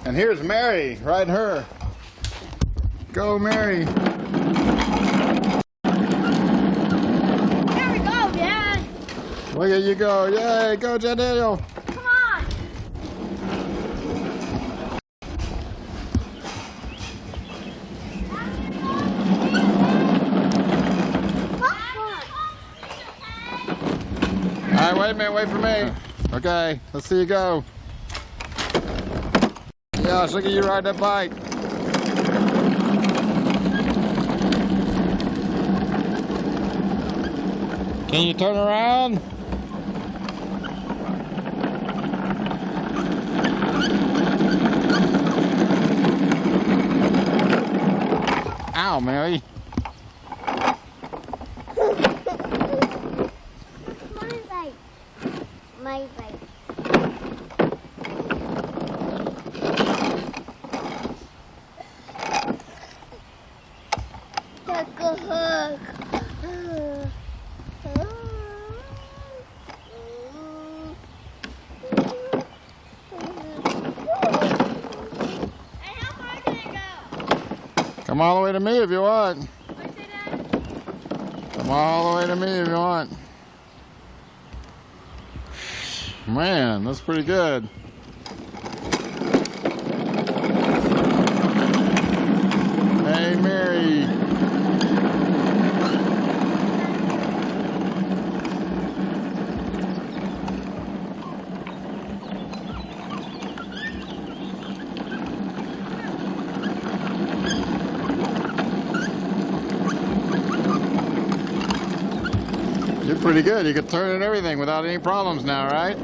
And here's Mary, riding her. Go, Mary. There we go, Dad. Look at you go. Yay, go, John Daniel. Come on. All right, wait a minute, wait for me. Okay, let's see you go. Gosh, look at you ride that bike. Can you turn around? Ow, Mary. My bike. Take a hug. Hey, how far can it go? Come all the way to me if you want. What'd you say, Dad? Come all the way to me if you want. Man, that's pretty good. Hey, Mary. You're pretty good. You can turn and everything without any problems now, right?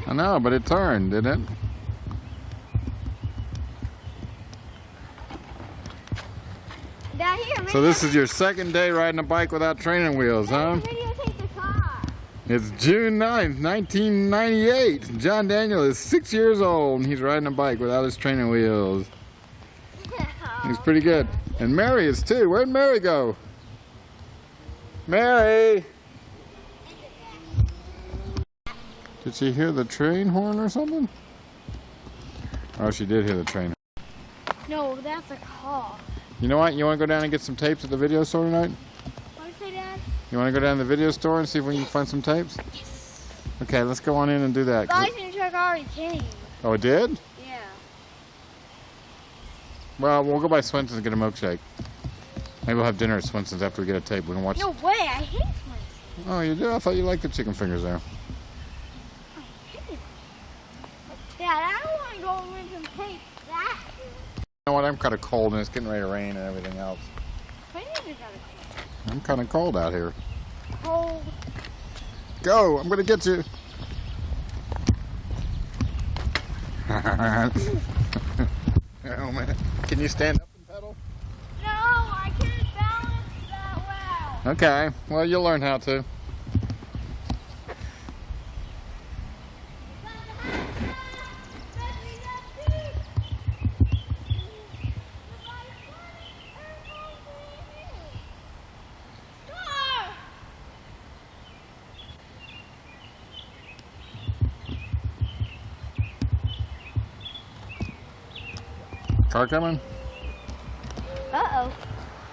I know, but it turned, didn't it? Dad, here, So this is your second day riding a bike without training wheels, huh? videotape the car. It's June 9th, 1998. John Daniel is 6 years old and he's riding a bike without his training wheels. He's pretty good. And Mary is too. Where'd Mary go? Mary! Did she hear the train horn or something? Oh, she did hear the train. No, that's a car. You know what? You want to go down and get some tapes at the video store tonight? What'd you say, Dad? You want to go down to the video store and see if we can find some tapes? Yes. Okay, let's go on in and do that. The ice cream truck already came. Oh, it did? Yeah. Well, we'll go by Swenson's and get a milkshake. Maybe we'll have dinner at Swenson's after we get a tape. We can watch. No way, I hate Swenson. Oh, you do? I thought you liked the chicken fingers there. Dad, I don't want to go rent some tape. That. You know what? I'm kind of cold and it's getting ready to rain and everything else. I'm kind of cold out here. Cold. Go! I'm gonna get you. Oh man! Can you stand up and pedal? No, I can't balance that well. Okay. Well, you'll learn how to. Car coming? Uh-oh.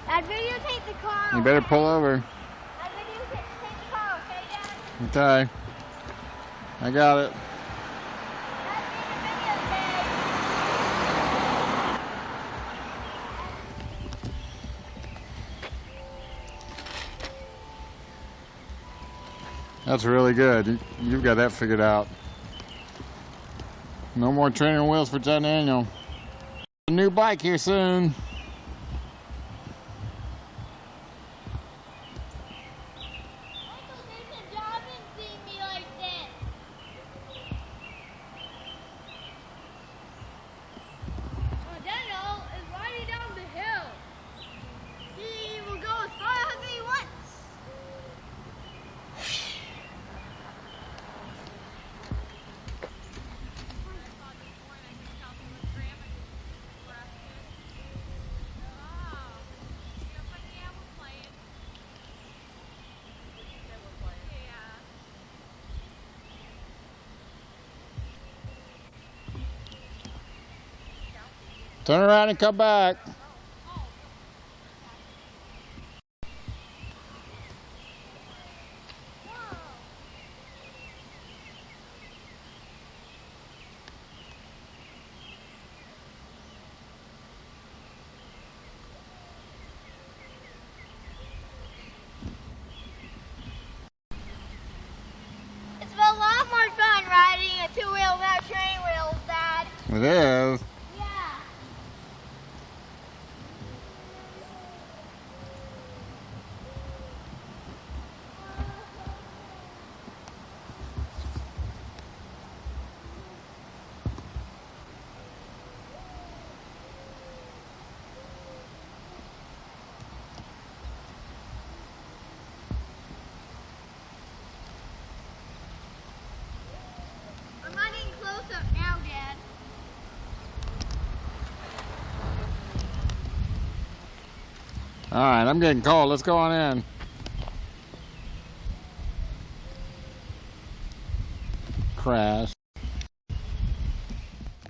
I'd videotape the car. You better pull over. I'd videotape the car, okay, Dad? Okay. I got it. That's really good. You've got that figured out. No more training wheels for John Daniel. A new bike here soon. Turn around and come back. It's a lot more fun riding a two-wheel without train wheels, Dad. It is. Yeah. I'm running close up now, Dad. All right, I'm getting cold. Let's go on in. Crash.